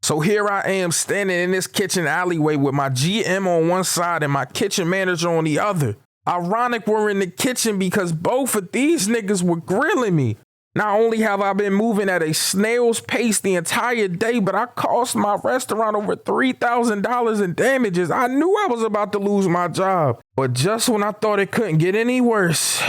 So here I am standing in this kitchen alleyway with my GM on one side and my kitchen manager on the other. Ironic we're in the kitchen because both of these niggas were grilling me. Not only have I been moving at a snail's pace the entire day, but I cost my restaurant over $3,000 in damages. I knew I was about to lose my job, but just when I thought it couldn't get any worse.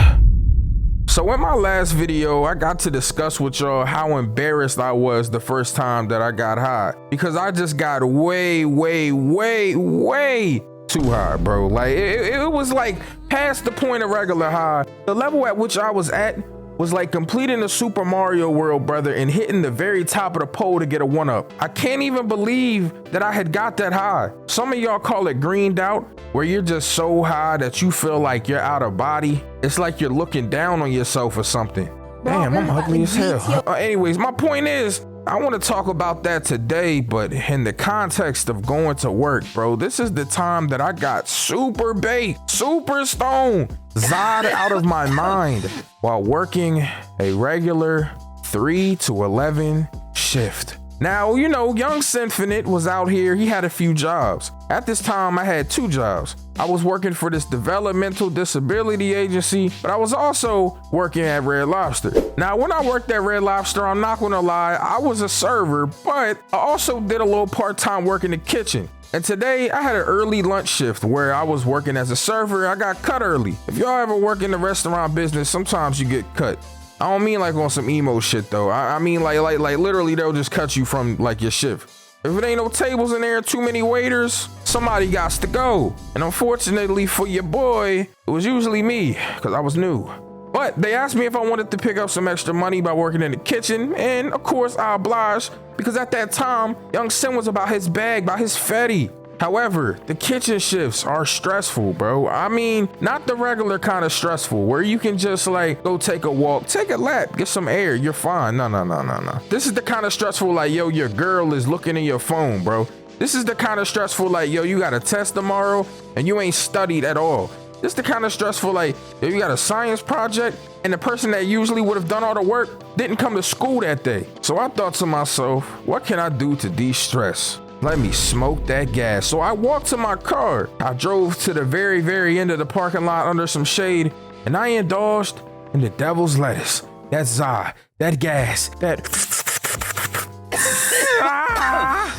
So in my last video, I got to discuss with y'all how embarrassed I was the first time that I got high, because I just got way too high, bro. Like it was like past the point of regular high. The level at which I was at was like completing the Super Mario World, brother, and hitting the very top of the pole to get a 1-up. I can't even believe that I had got that high. Some of y'all call it greened out, where you're just so high that you feel like you're out of body. It's like you're looking down on yourself or something. Damn, I'm ugly as hell. Anyways, my point is, I want to talk about that today, but in the context of going to work, bro. This is the time that I got super baked, super stoned, zod out of my mind while working a regular 3 to 11 shift. Now, you know, young Sinfinite was out here. He had a few jobs. At this time, I had 2 jobs. I was working for this developmental disability agency, but I was also working at Red Lobster. Now, when I worked at Red Lobster, I'm not gonna lie, I was a server, but I also did a little part-time work in the kitchen. And today I had an early lunch shift where I was working as a server. I got cut early. If y'all ever work in the restaurant business, sometimes you get cut. I don't mean like on some emo shit though. I mean like literally they'll just cut you from like your shift. If it ain't no tables in there, too many waiters, somebody gots to go. And unfortunately for your boy, it was usually me, because I was new. But they asked me if I wanted to pick up some extra money by working in the kitchen, and of course I obliged, because at that time, young Sin was about his bag, about his fetty. However, the kitchen shifts are stressful, bro. I mean, not the regular kind of stressful where you can just like go take a walk, take a lap, get some air, you're fine. No. This is the kind of stressful like, yo, your girl is looking in your phone, bro. This is the kind of stressful like, yo, you got a test tomorrow and you ain't studied at all. This is the kind of stressful like, yo, you got a science project and the person that usually would have done all the work didn't come to school that day. So I thought to myself, what can I do to de-stress? Let me smoke that gas. So I walked to my car. I drove to the very end of the parking lot under some shade, and I indulged in the devil's lettuce. That za, that gas, that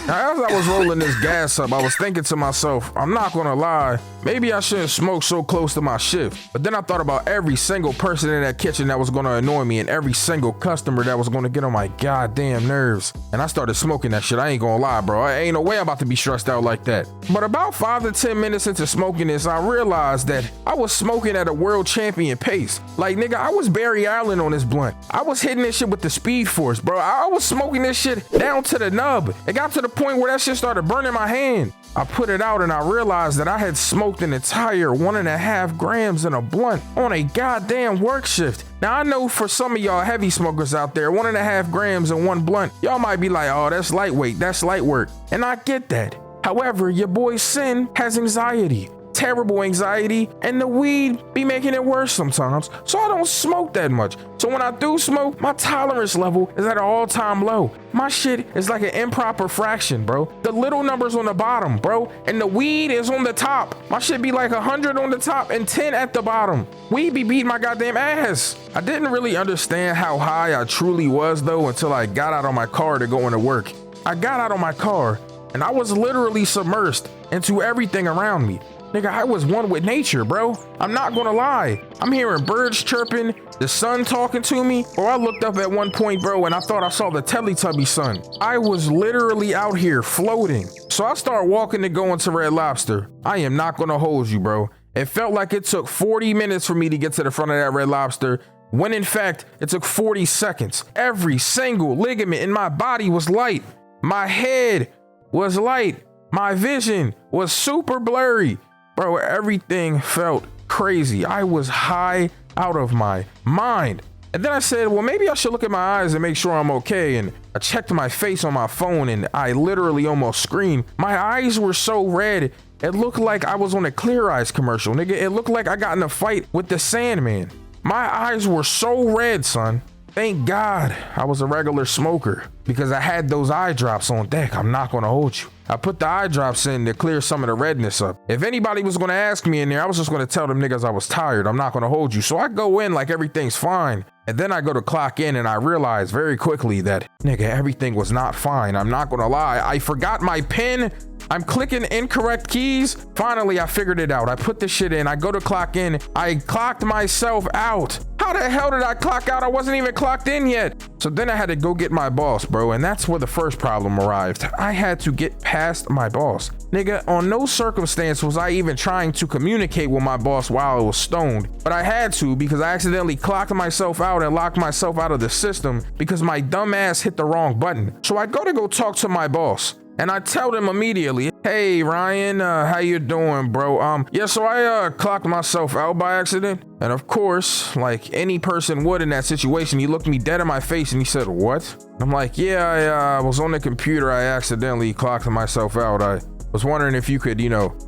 Now, as I was rolling this gas up, I was thinking to myself, I'm not gonna lie, maybe I shouldn't smoke so close to my shift. But then I thought about every single person in that kitchen that was gonna annoy me and every single customer that was gonna get on my goddamn nerves. And I started smoking that shit. I ain't gonna lie, bro. Ain't no way I'm about to be stressed out like that. But about 5 to 10 minutes into smoking this, I realized that I was smoking at a world champion pace. Like, nigga, I was Barry Allen on this blunt. I was hitting this shit with the Speed Force, bro. I was smoking this shit down to the nub. It got to the point where that shit started burning my hand. I put it out and I realized that I had smoked an entire 1.5 grams in a blunt on a goddamn work shift. Now I know for some of y'all heavy smokers out there, 1.5 grams in one blunt, y'all might be like, oh, that's lightweight, that's light work. And I get that. However, your boy Sin has anxiety, terrible anxiety, and the weed be making it worse sometimes. So I don't smoke that much. So when I do smoke, my tolerance level is at an all-time low. My shit is like an improper fraction, bro. The little number's on the bottom, bro, and the weed is on the top. My shit be like 100 on the top and 10 at the bottom. Weed be beating my goddamn ass. I didn't really understand how high I truly was though until I got out of my car to go into work. I got out of my car and I was literally submersed into everything around me. Nigga, I was one with nature, bro. I'm not gonna lie. I'm hearing birds chirping, the sun talking to me, or I looked up at one point, bro, and I thought I saw the Teletubby sun. I was literally out here floating. So I start walking to go into Red Lobster. I am not gonna hold you, bro. It felt like it took 40 minutes for me to get to the front of that Red Lobster, when in fact, it took 40 seconds. Every single ligament in my body was light. My head was light. My vision was super blurry. Bro, everything felt crazy. I was high out of my mind. And then I said, well, maybe I should look at my eyes and make sure I'm okay. And I checked my face on my phone and I literally almost screamed. My eyes were so red, it looked like I was on a Clear Eyes commercial, nigga. It looked like I got in a fight with the Sandman. My eyes were so red, son. Thank God I was a regular smoker because I had those eye drops on deck. I'm not gonna hold you. I put the eye drops in to clear some of the redness up. If anybody was gonna ask me in there, I was just gonna tell them niggas I was tired. I'm not gonna hold you. So I go in like everything's fine. And then I go to clock in and I realize very quickly that, nigga, everything was not fine. I'm not gonna lie. I forgot my PIN. I'm clicking incorrect keys. Finally, I figured it out. I put the shit in. I go to clock in. I clocked myself out. How the hell did I clock out? I wasn't even clocked in yet. So then I had to go get my boss, bro. And that's where the first problem arrived. I had to get past my boss. Nigga, on no circumstance was I even trying to communicate with my boss while I was stoned. But I had to because I accidentally clocked myself out and locked myself out of the system because my dumb ass hit the wrong button. So I go talk to my boss. And I tell them immediately, hey, Ryan, how you doing, bro? Yeah, so I clocked myself out by accident. And of course, like any person would in that situation, he looked me dead in my face and he said, what? I'm like, yeah, I was on the computer. I accidentally clocked myself out. I was wondering if you could,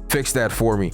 fix that for me.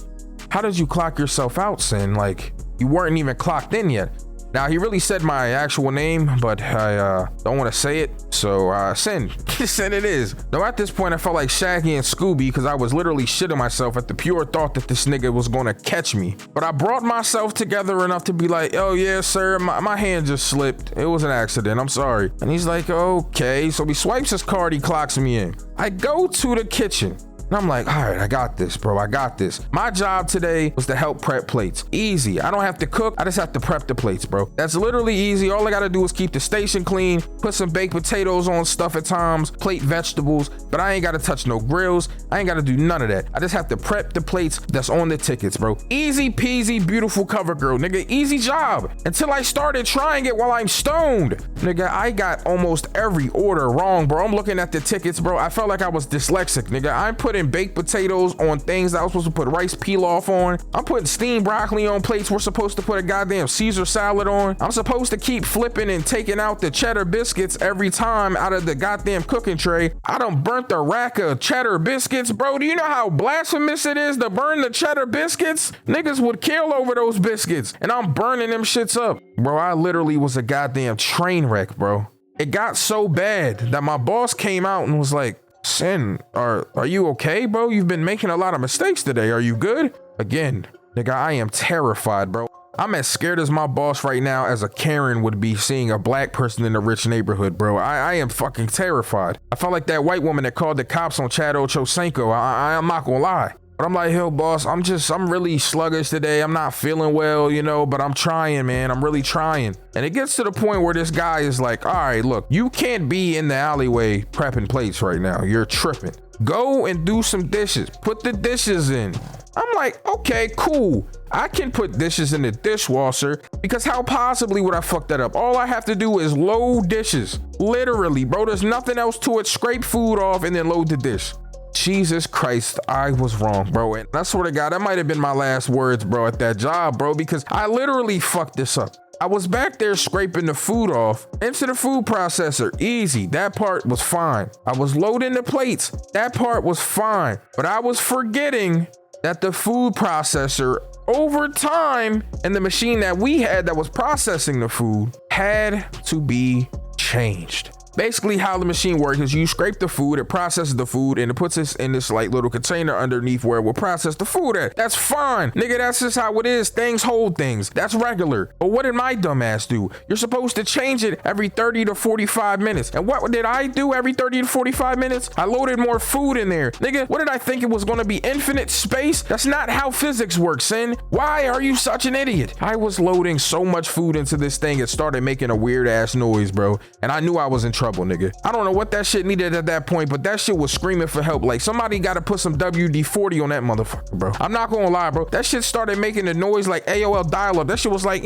How did you clock yourself out, Sin? Like, you weren't even clocked in yet. Now, he really said my actual name, but I don't want to say it. So, Sin. Sin it is. Now, at this point, I felt like Shaggy and Scooby because I was literally shitting myself at the pure thought that this nigga was going to catch me. But I brought myself together enough to be like, oh, yeah, sir, my hand just slipped. It was an accident. I'm sorry. And he's like, okay. So he swipes his card. He clocks me in. I go to the kitchen. And I'm like, all right, I got this, bro. I got this. My job today was to help prep plates. Easy. I don't have to cook. I just have to prep the plates, bro. That's literally easy. All I got to do is keep the station clean, put some baked potatoes on stuff at times, plate vegetables, but I ain't got to touch no grills. I ain't got to do none of that. I just have to prep the plates that's on the tickets, bro. Easy peasy, beautiful cover girl, nigga. Easy job. Until I started trying it while I'm stoned. Nigga, I got almost every order wrong, bro. I'm looking at the tickets, bro. I felt like I was dyslexic, nigga. I'm putting baked potatoes on things that I was supposed to put rice pilaf on. I'm putting steamed broccoli on plates we're supposed to put a goddamn Caesar salad on. I'm supposed to keep flipping and taking out the cheddar biscuits every time out of the goddamn cooking tray. I done burnt the rack of cheddar biscuits, bro. Do you know how blasphemous it is to burn the cheddar biscuits? Niggas would kill over those biscuits, and I'm burning them shits up. Bro, I literally was a goddamn train wreck, bro. It got so bad that my boss came out and was like, Sin, are you okay, bro? You've been making a lot of mistakes today. Are you good? Again, nigga, I am terrified, bro. I'm as scared as my boss right now as a Karen would be seeing a black person in a rich neighborhood, bro. I am fucking terrified. I felt like that white woman that called the cops on Chad Ochocinco. I'm not gonna lie. But I'm like, hell, boss, I'm really sluggish today. I'm not feeling well, but I'm trying, man. I'm really trying. And it gets to the point where this guy is like, all right, look, you can't be in the alleyway prepping plates right now. You're tripping. Go and do some dishes. Put the dishes in. I'm like, okay, cool. I can put dishes in the dishwasher because how possibly would I fuck that up? All I have to do is load dishes. Literally, bro, there's nothing else to it. Scrape food off and then load the dish. Jesus Christ, I was wrong, bro. And I swear to God, that might have been my last words, bro, at that job, bro, because I literally fucked this up. I was back there scraping the food off into the food processor. Easy. That part was fine. I was loading the plates. That part was fine. But I was forgetting that the food processor over time and the machine that we had that was processing the food had to be changed. Basically, how the machine works is you scrape the food, it processes the food, and it puts this in this like little container underneath where it will process the food at. That's fine. Nigga, that's just how it is. Things hold things. That's regular. But what did my dumb ass do? You're supposed to change it every 30 to 45 minutes. And what did I do every 30 to 45 minutes? I loaded more food in there. Nigga, what did I think it was going to be? Infinite space? That's not how physics works, Sin. Why are you such an idiot? I was loading so much food into this thing, it started making a weird ass noise, bro. And I knew I was in trouble. Nigga, I don't know what that shit needed at that point, but that shit was screaming for help. Like somebody got to put some WD-40 on that motherfucker, bro. I'm not gonna lie, bro. That shit started making the noise like AOL dial-up. That shit was like,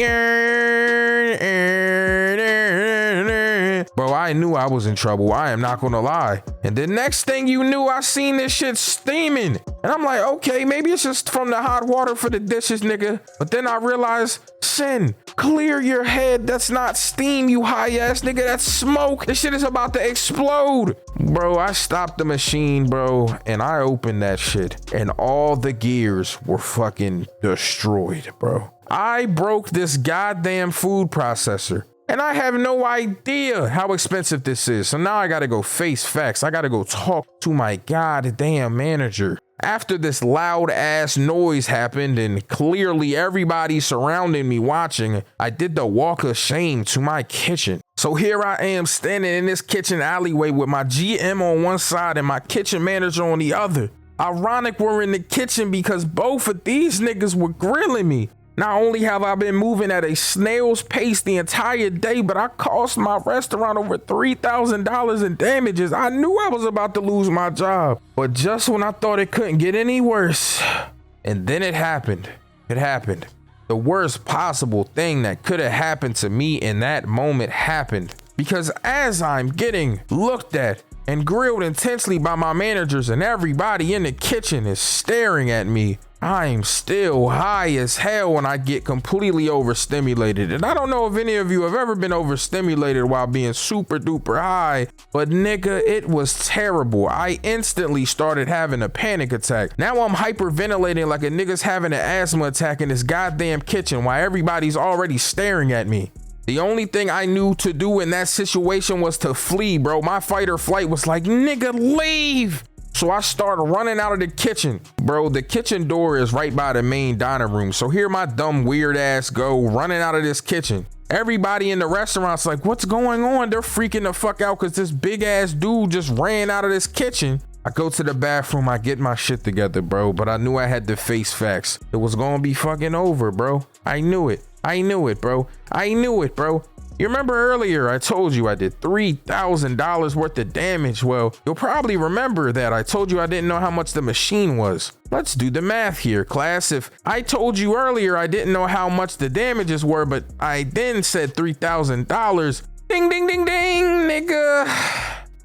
bro. I knew I was in trouble. I am not gonna lie. And the next thing you knew, I seen this shit steaming, and I'm like, okay, maybe it's just from the hot water for the dishes, nigga. But then I realized, Sin, clear your head. That's not steam, you high ass nigga. That's smoke. This shit is about to explode. Bro, I stopped the machine, bro, and I opened that shit, and all the gears were fucking destroyed, bro. I broke this goddamn food processor. And I have no idea how expensive this is. So now I gotta go face facts. I gotta go talk to my goddamn manager. After this loud ass noise happened and clearly everybody surrounding me watching, I did the walk of shame to my kitchen. So here I am standing in this kitchen alleyway with my GM on one side and my kitchen manager on the other. Ironic we're in the kitchen because both of these niggas were grilling me. Not only have I been moving at a snail's pace the entire day, but I cost my restaurant over $3,000 in damages. I knew I was about to lose my job, but just when I thought it couldn't get any worse, and then it happened. It happened. The worst possible thing that could have happened to me in that moment happened, because as I'm getting looked at and grilled intensely by my managers and everybody in the kitchen is staring at me, I'm still high as hell when I get completely overstimulated. And I don't know if any of you have ever been overstimulated while being super duper high, but nigga, it was terrible. I instantly started having a panic attack. Now I'm hyperventilating like a nigga's having an asthma attack in this goddamn kitchen while everybody's already staring at me. The only thing I knew to do in that situation was to flee, bro. My fight or flight was like, nigga, leave. So I started running out of the kitchen. Bro, the kitchen door is right by the main dining room. So here my dumb weird ass go running out of this kitchen. Everybody in the restaurant's like, what's going on? They're freaking the fuck out because this big ass dude just ran out of this kitchen. I go to the bathroom, I get my shit together, bro. But I knew I had to face facts. It was gonna be fucking over, bro. I knew it. I knew it, bro. I knew it, bro. You remember earlier I told you I did $3,000 worth of damage? Well, you'll probably remember that I told you I didn't know how much the machine was. Let's do the math here, class. If I told you earlier I didn't know how much the damages were, but I then said $3,000, ding, ding, ding, ding, nigga.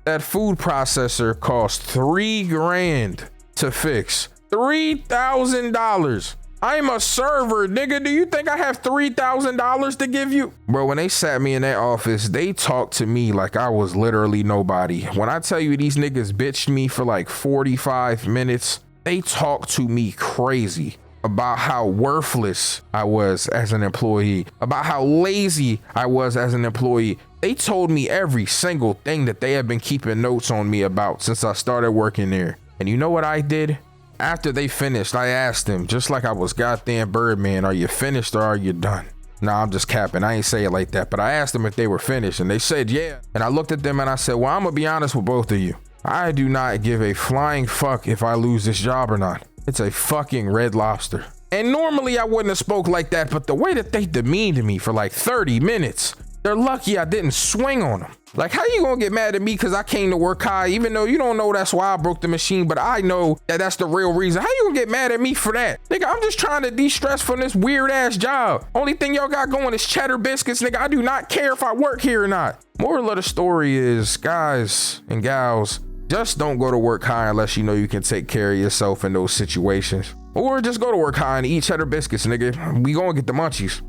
That food processor cost $3 grand to fix. $3,000. I'm a server, nigga. Do you think I have $3,000 to give you? Bro, when they sat me in that office, they talked to me like I was literally nobody. When I tell you these niggas bitched me for like 45 minutes, they talked to me crazy about how worthless I was as an employee, about how lazy I was as an employee. They told me every single thing that they have been keeping notes on me about since I started working there. And you know what I did? After they finished, I asked them, just like I was goddamn Birdman, are you finished or are you done? Nah, I'm just capping. I ain't say it like that, but I asked them if they were finished and they said, yeah. And I looked at them and I said, well, I'm gonna be honest with both of you. I do not give a flying fuck if I lose this job or not. It's a fucking Red Lobster. And normally I wouldn't have spoke like that, but the way that they demeaned me for like 30 minutes, they're lucky I didn't swing on them. Like, how you gonna get mad at me because I came to work high, even though you don't know that's why I broke the machine, but I know that that's the real reason. How you gonna get mad at me for that? Nigga, I'm just trying to de-stress from this weird ass job. Only thing y'all got going is cheddar biscuits, nigga. I do not care if I work here or not. Moral of the story is, guys and gals, just don't go to work high unless you know you can take care of yourself in those situations. Or just go to work high and eat cheddar biscuits, nigga. We gonna get the munchies.